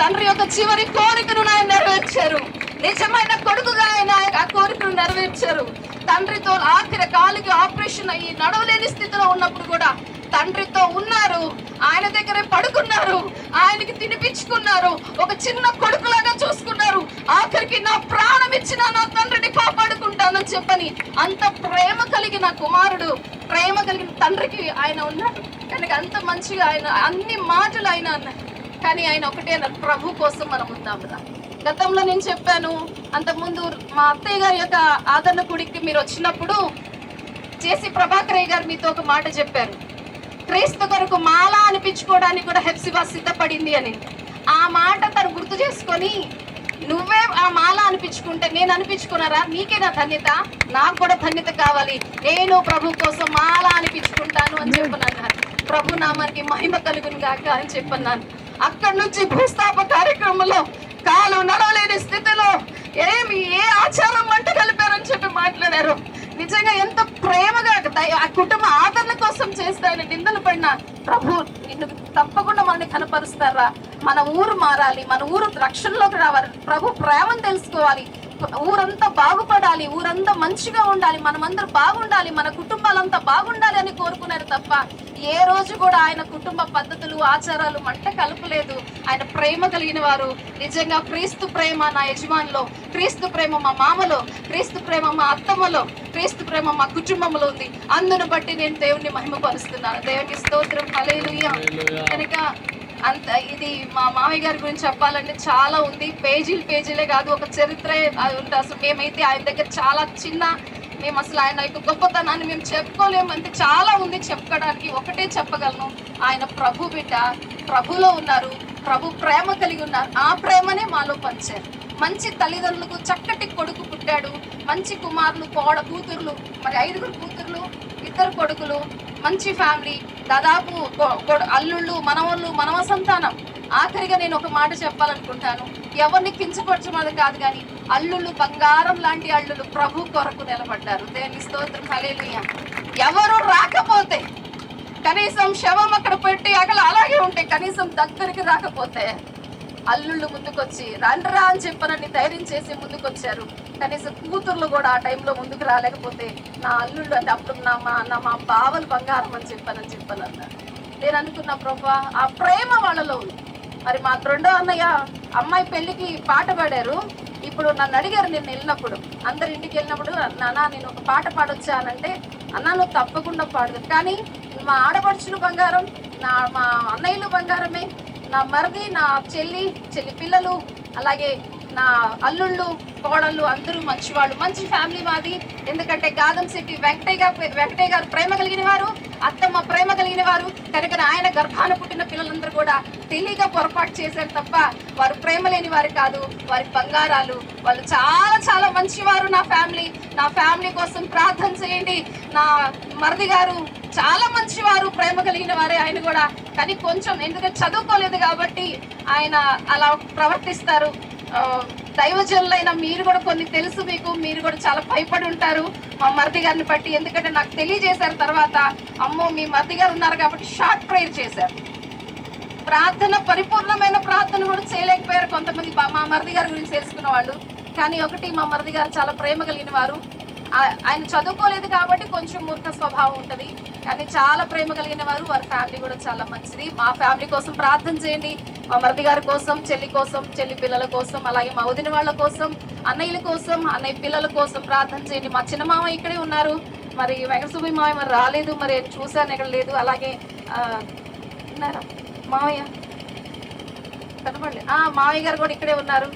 తండ్రి యొక్క చివరి కోరికను ఆయన నెరవేర్చారు. నిజమైన కొడుకుగా ఆయన ఆ కోరికను నెరవేర్చారు. తండ్రితో ఆఖరి కాలికి ఆపరేషన్ అయ్యి నడవలేని స్థితిలో ఉన్నప్పుడు కూడా తండ్రితో ఉన్నారు. ఆయన దగ్గరే పడుకున్నారు, ఆయనకి తినిపించుకున్నారు, ఒక చిన్న కొడుకులాగా చూసుకున్నారు. ఆఖరికి నా ప్రాణం ఇచ్చిన నా తండ్రిని కాపాడుకుంటానని చెప్పని అంత ప్రేమ కలిగిన కుమారుడు, ప్రేమ కలిగిన తండ్రికి ఆయన ఉన్నాడు కనుక అంత మంచిగా ఆయన అన్ని మాటలు ఆయన అన్నారు. కానీ ఆయన ఒకటే అన్నారు, ప్రభు కోసం మనం ఉందాం కదా. గతంలో నేను చెప్పాను, అంతకుముందు మా అత్తయ్య గారి యొక్క ఆదరణ గుడికి మీరు వచ్చినప్పుడు జేసీ ప్రభాకరయ్య గారు మీతో ఒక మాట చెప్పారు, క్రీస్తు కొరకు మాల అనిపించుకోవడానికి కూడా హెప్సిబా సిద్ధపడింది అని. ఆ మాట తను గుర్తు చేసుకొని, నువ్వే ఆ మాల అనిపించుకుంటే నేను అనిపించుకున్నారా, నీకే నా ధన్యత, నాకు కూడా ధన్యత కావాలి, నేను ప్రభు కోసం మాల అనిపించుకుంటాను అని చెప్పన్నాను. ప్రభు నామానికి మహిమ కలుగును గాక అని చెప్పన్నాను. అక్కడి నుంచి భూస్థాప కార్యక్రమంలో కాలు నడవలేని స్థితిలో ఏ ఆచారం వంట కలిపారని చెప్పి మాట్లాడారు. నిజంగా ఎంత ప్రేమగా ఆ కుటుంబ ఆదరణ కోసం చేస్తే ఆయన నిందలు పడిన ప్రభు నిన్ను తప్పకుండా మనల్ని కనపరుస్తారా, మన ఊరు మారాలి, మన ఊరు రక్షణలోకి రావాలి, ప్రభు ప్రేమను తెలుసుకోవాలి, ఊరంతా బాగుపడాలి, ఊరంతా మంచిగా ఉండాలి, మనమందరూ బాగుండాలి, మన కుటుంబాలంతా బాగుండాలి అని కోరుకున్నారు తప్ప ఏ రోజు కూడా ఆయన కుటుంబ పద్ధతులు ఆచారాలు మంట కలపలేదు. ఆయన ప్రేమ కలిగిన వారు. నిజంగా క్రీస్తు ప్రేమ నా యజమానిలో, క్రీస్తు ప్రేమ మా మామలో, క్రీస్తు ప్రేమ మా అత్తమ్మలో, క్రీస్తు ప్రేమ మా కుటుంబంలో ఉంది. అందును బట్టి నేను దేవుణ్ణి మహిమపరుస్తున్నాను. దేవునికి స్తోత్రం, హల్లెలూయా. కనుక అంత ఇది మా మామయ్య గారి గురించి చెప్పాలంటే చాలా ఉంది, పేజీలే కాదు, ఒక చరిత్రే ఉంటుంది. అసలు మేమైతే ఆయన దగ్గర చాలా చిన్న, మేము అసలు ఆయన యొక్క గొప్పతనాన్ని మేము చెప్పుకోలేము, అంటే చాలా ఉంది చెప్పుకోవడానికి. ఒకటే చెప్పగలను, ఆయన ప్రభు బిడ్డ, ప్రభులో ఉన్నారు, ప్రభు ప్రేమ కలిగి ఉన్నారు. ఆ ప్రేమనే మాలో పంచారు. మంచి తల్లిదండ్రులకు చక్కటి కొడుకు పుట్టాడు, మంచి కుమారులు, కూతుర్లు, మరి 5 కూతుర్లు, 2 కొడుకులు, మంచి ఫ్యామిలీ, దాదాపు అల్లుళ్ళు, మనవళ్ళు, మనవ సంతానం. ఆఖరిగా నేను ఒక మాట చెప్పాలనుకుంటాను, ఎవరిని కించపరచమని కాదు, కానీ అల్లుళ్ళు బంగారం లాంటి అల్లుళ్ళు ప్రభు కొరకు నిలబడ్డారు. దేవుని స్తోత్రం, హల్లెలూయా. ఎవరు రాకపోతే, కనీసం శవం అక్కడ పెట్టి అక్కడ అలాగే ఉంటే, కనీసం దగ్గరికి రాకపోతే అల్లుళ్ళు ముందుకొచ్చి రండ్రా అని చెప్పనని ధైర్యం చేసి ముందుకొచ్చారు. కనీసం కూతుర్లు కూడా ఆ టైంలో ముందుకు రాలేకపోతే నా అల్లుళ్ళు అంటే అప్పుడు మా బావలు బంగారం అని చెప్పానన్నారు. నేను అనుకున్న ప్రభా ఆ ప్రేమ వాళ్ళలో ఉంది. మరి మా 2వ అన్నయ్య అమ్మాయి పెళ్లికి పాట పాడారు. ఇప్పుడు నన్ను అడిగారు, నేను వెళ్ళినప్పుడు, అందరి ఇంటికి వెళ్ళినప్పుడు, నాన్న నేను ఒక పాట పాడొచ్చానంటే, అన్న నువ్వు తప్పకుండా పాడదు, కానీ మా ఆడపడుచులు బంగారం, మా అన్నయ్యలు బంగారమే, నా మరిది, నా చెల్లి పిల్లలు, అలాగే నా అల్లుళ్ళు, కోడళ్ళు అందరూ మంచివాళ్ళు, మంచి ఫ్యామిలీ మాది. ఎందుకంటే గాదంశెట్టి వెంకటయ్య గారు ప్రేమ కలిగిన వారు, అత్తమ్మ ప్రేమ కలిగిన వారు కనుక ఆయన గర్భాన పుట్టిన పిల్లలందరూ కూడా తెలియక పొరపాటు చేశారు తప్ప వారు ప్రేమ లేని వారు కాదు, వారి బంగారాలు. వాళ్ళు చాలా చాలా మంచివారు. నా ఫ్యామిలీ కోసం ప్రార్థన చేయండి. నా మరిది గారు చాలా మంచివారు, ప్రేమ కలిగిన వారే ఆయన కూడా. కానీ కొంచెం ఎందుకంటే చదువుకోలేదు కాబట్టి ఆయన అలా ప్రవర్తిస్తారు. దైవజనులైన మీరు కూడా కొన్ని తెలుసు మీకు, మీరు కూడా చాలా భయపడి ఉంటారు మా మరిది గారిని బట్టి. ఎందుకంటే నాకు తెలియజేశారు తర్వాత, అమ్మో మీ మరిది గారు ఉన్నారు కాబట్టి షార్ట్ ప్రేయర్ చేశారు. ప్రార్థన, పరిపూర్ణమైన ప్రార్థన కూడా చేయలేకపోయారు కొంతమంది మా మరిది గారి గురించి తెలుసుకున్న వాళ్ళు. కానీ ఒకటి, మా మరిది గారు చాలా ప్రేమ కలిగిన వారు. ఆయన చదువుకోలేదు కాబట్టి కొంచెం మూర్ఖ స్వభావం ఉంటుంది, కానీ చాలా ప్రేమ కలిగిన వారు. వారి ఫ్యామిలీ కూడా చాలా మంచిది. మా ఫ్యామిలీ కోసం ప్రార్థన చేయండి. మా మరిది గారి కోసం, చెల్లి కోసం, చెల్లి పిల్లల కోసం, అలాగే మా వదిన వాళ్ళ కోసం, అన్నయ్యల కోసం, అన్నయ్య పిల్లల కోసం ప్రార్థన చేయండి. మా చిన్న మామ ఇక్కడే ఉన్నారు, మరి వెంకటసుబ్బి మామయ్య మరి రాలేదు, మరి చూశాను ఇక్కడ లేదు. అలాగే ఉన్నారా మామయ్య, కనపడలేదు, మామయ్య గారు కూడా ఇక్కడే ఉన్నారు.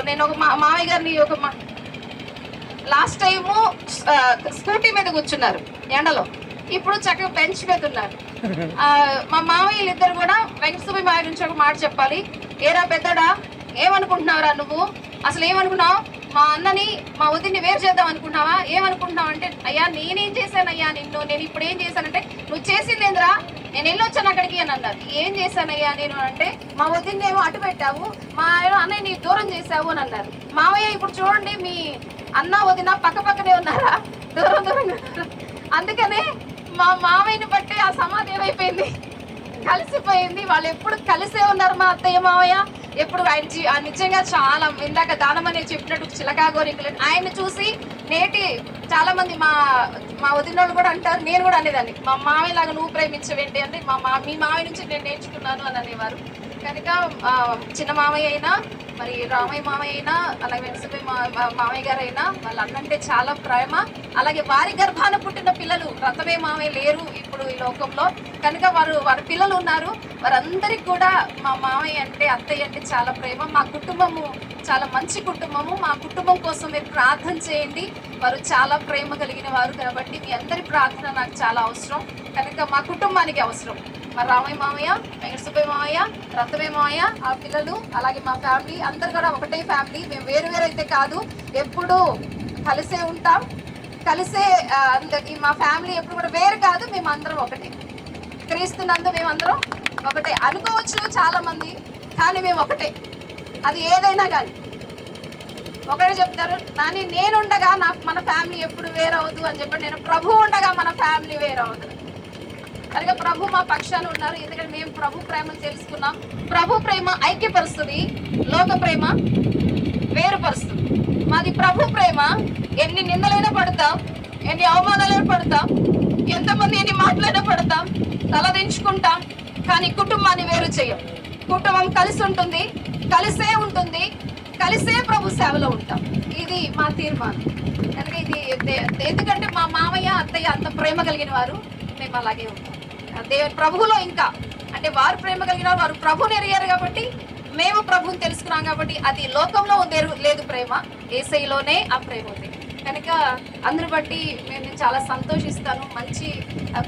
నేను ఒక మామయ్య గారిని లాస్ట్ టైము స్కూటీ మీద కూర్చున్నారు ఎండలో, ఇప్పుడు చక్కగా బెంచ్ మీద ఉన్నారు. మా మామయ్యలు ఇద్దరు కూడా వెంకటసుబ్బి మామయ్య గురించి ఒక మాట చెప్పాలి. ఏరా పెద్దడా, ఏమనుకుంటున్నావురా నువ్వు, అసలు ఏమనుకున్నావు, మా అన్నని మా వదిన్ని వేరు చేద్దాం అనుకుంటున్నావా, ఏమనుకుంటున్నావు అంటే, అయ్యా నేనేం చేశానయ్యా నిన్ను, నేను ఇప్పుడు ఏం చేశానంటే, నువ్వు చేసిందేంద్రా, నేను వెళ్ళొచ్చాను అక్కడికి అని అన్నారు. ఏం చేశానయ్యా నేను అంటే, మా వదిన్నేమో అటు పెట్టావు, మా అన్నయ్య నీ దూరం చేసావు అని అన్నారు. మామయ్య ఇప్పుడు చూడండి, మీ అన్న వదిన పక్కనే ఉన్నారా, దూరం. అందుకనే మా మామయ్యని బట్టి ఆ సమాధి ఏమైపోయింది, కలిసిపోయింది. వాళ్ళు ఎప్పుడు కలిసే ఉన్నారు మా అత్తయ్య మామయ్య. ఎప్పుడు ఆయన నిజంగా చాలా ఇందాక దానం అనేది చెప్పినట్టు చిలకా గోరింకలు ఆయన్ని చూసి నేటి చాలా మంది మా వదినోళ్ళు కూడా అంటారు, నేను కూడా అనేదాన్ని, మా మామయ్య లాగా నువ్వు ప్రేమించవేంటి అంటే మీ మామయ్య నుంచి నేను నేర్చుకున్నాను అని అనేవారు. కనుక చిన్న మామయ్య అయినా, మరి రామయ్య మామయ్య అయినా, అలాగే వెంకటేశ్వర మామయ్య గారు అయినా వాళ్ళ అన్నంటే చాలా ప్రేమ. అలాగే వారి గర్భాన పుట్టిన పిల్లలు రతమే మామయ్య లేరు ఇప్పుడు ఈ లోకంలో, కనుక వారి పిల్లలు ఉన్నారు. వారందరికీ కూడా మా మామయ్య అంటే, అత్తయ్య అంటే చాలా ప్రేమ. మా కుటుంబము చాలా మంచి కుటుంబము. మా కుటుంబం కోసం మీరు ప్రార్థన చేయండి. వారు చాలా ప్రేమ కలిగిన వారు కాబట్టి మీ అందరి ప్రార్థన నాకు చాలా అవసరం. కనుక మా కుటుంబానికి అవసరం. మా రామయ్య మామయ్య, వెంకటసుబ్బయ్య మామయ్య, రతమే మామయ్య, ఆ పిల్లలు, అలాగే మా ఫ్యామిలీ అందరు కూడా ఒకటే ఫ్యామిలీ. మేము వేరు వేరు అయితే కాదు, ఎప్పుడూ కలిసే ఉంటాం. కలిసే మా ఫ్యామిలీ ఎప్పుడు కూడా వేరు కాదు, మేము అందరం ఒకటే. క్రీస్తునందు మేమందరం ఒకటే అనుకోవచ్చు చాలా మంది, కానీ మేము ఒకటే. అది ఏదైనా కానీ ఒకటే చెప్తారు, కానీ నేనుండగా మన ఫ్యామిలీ ఎప్పుడు వేరవద్దు అని చెప్పండి. నేను ప్రభు ఉండగా మన ఫ్యామిలీ వేరవద్దు. కనుక ప్రభు మా పక్షాన ఉన్నారు. ఎందుకంటే మేము ప్రభు ప్రేమను తెలుసుకున్నాం. ప్రభు ప్రేమ ఐక్యపరుస్తుంది, లోక ప్రేమ వేరుపరుస్తుంది. మాది ప్రభు ప్రేమ. ఎన్ని నిందలైనా పడతాం, ఎన్ని అవమానాలైనా పడతాం, ఎంతమంది ఎన్ని మాటలైనా పడతాం, తలదించుకుంటాం, కానీ కుటుంబాన్ని వేరు చేయం. కుటుంబం కలిసి ఉంటుంది, కలిసే ఉంటుంది, కలిసే ప్రభు సేవలో ఉంటాం. ఇది మా తీర్మానం. కనుక ఇది ఎందుకంటే మా మామయ్య అత్తయ్య అంత ప్రేమ కలిగిన వారు, మేము అలాగే ఉంటాం. దేవుని ప్రభువులో ఇంకా అంటే వారు ప్రేమ కలిగిన వారు ప్రభుని ఎరిగారు కాబట్టి, మేము ప్రభుని తెలుసుకున్నాం కాబట్టి, అది లోకంలో లేదు ప్రేమ, యేసయ్యలోనే ఆ ప్రేమ ఉంది. కనుక అందరు బట్టి నేను చాలా సంతోషిస్తాను. మంచి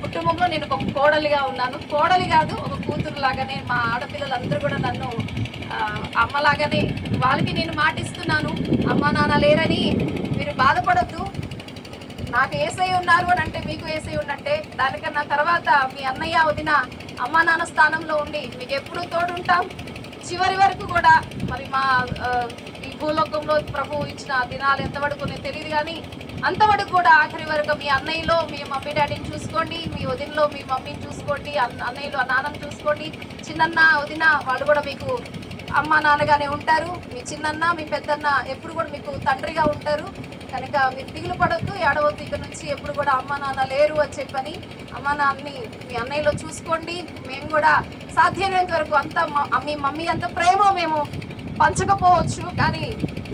కుటుంబంలో నేను ఒక కోడలిగా ఉన్నాను. కోడలి కాదు, ఒక కూతురు లాగానే మా ఆడపిల్లలందరూ కూడా నన్ను అమ్మలాగానే, వాళ్ళకి నేను మాటిస్తున్నాను, అమ్మ నాన్న లేరని మీరు బాధపడద్దు, నాకు యేసయ్య ఉన్నారు అని అంటే మీకు యేసయ్య ఉన్నట్టే. దానికన్నా తర్వాత మీ అన్నయ్య వదిన అమ్మ నాన్న స్థానంలో ఉండి మీకు ఎప్పుడూ తోడుంటాం చివరి వరకు కూడా. మరి మా ఈ భూలోకంలో ప్రభు ఇచ్చిన దినాలు ఎంతవరకు నేను తెలియదు, కానీ అంతవరకు కూడా ఆఖరి వరకు మీ అన్నయ్యలో మీ మమ్మీ డాడీని చూసుకోండి, మీ వదినలో మీ మమ్మీని చూసుకోండి, అన్నయ్యలో నాన్నని చూసుకోండి, చిన్నన్న వదిన వాళ్ళు కూడా మీకు అమ్మ నాన్నగానే ఉంటారు. మీ చిన్నన్న మీ పెద్దన్న ఎప్పుడు కూడా మీకు తండ్రిగా ఉంటారు. కనుక మీరు దిగులు పడొద్దు, ఏడవద్దు. ఇక నుంచి ఎప్పుడు కూడా అమ్మ నాన్న లేరు అని చెప్పని అమ్మ నాన్నని మీ అన్నయ్యలో చూసుకోండి. మేము కూడా సాధ్యమైనంత వరకు మీ మమ్మీ అంత ప్రేమ మేము పంచకపోవచ్చు, కానీ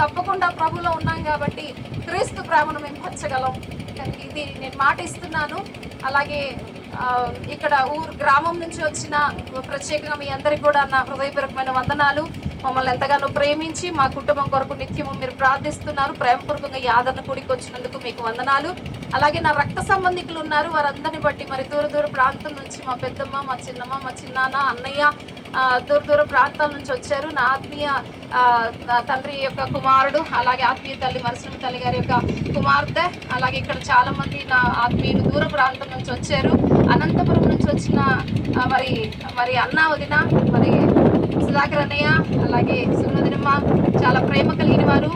తప్పకుండా ప్రభులో ఉన్నాం కాబట్టి క్రీస్తు ప్రేమను మేము పంచగలం. కనుక ఇది నేను మాట ఇస్తున్నాను. అలాగే ఇక్కడ గ్రామం నుంచి వచ్చిన ప్రత్యేకంగా మీ అందరికీ కూడా నా హృదయపూర్వకమైన వందనాలు. మమ్మల్ని ఎంతగానో ప్రేమించి మా కుటుంబం కొరకు నిత్యము మీరు ప్రార్థిస్తున్నారు. ప్రేమపూర్వకంగా ఈ ఆదరణ కూడికి వచ్చినందుకు మీకు వందనాలు. అలాగే నా రక్త సంబంధికులు ఉన్నారు, వారందరిని బట్టి మరి దూర ప్రాంతం నుంచి మా పెద్దమ్మ, మా చిన్నమ్మ, మా చిన్నాన్న, అన్నయ్య దూర ప్రాంతాల నుంచి వచ్చారు. నా ఆత్మీయ తండ్రి యొక్క కుమారుడు, అలాగే ఆత్మీయ తల్లి మరుసటి తల్లి గారి యొక్క కుమార్తె, అలాగే ఇక్కడ చాలా మంది నా ఆత్మీయులు దూర ప్రాంతం నుంచి వచ్చారు. అనంతపురం నుంచి వచ్చిన మరి అన్న వదిన, మరి సుధాకర్ అన్నయ్య, అలాగే సునదినమ్మ చాలా ప్రేమ కలిగిన వారు.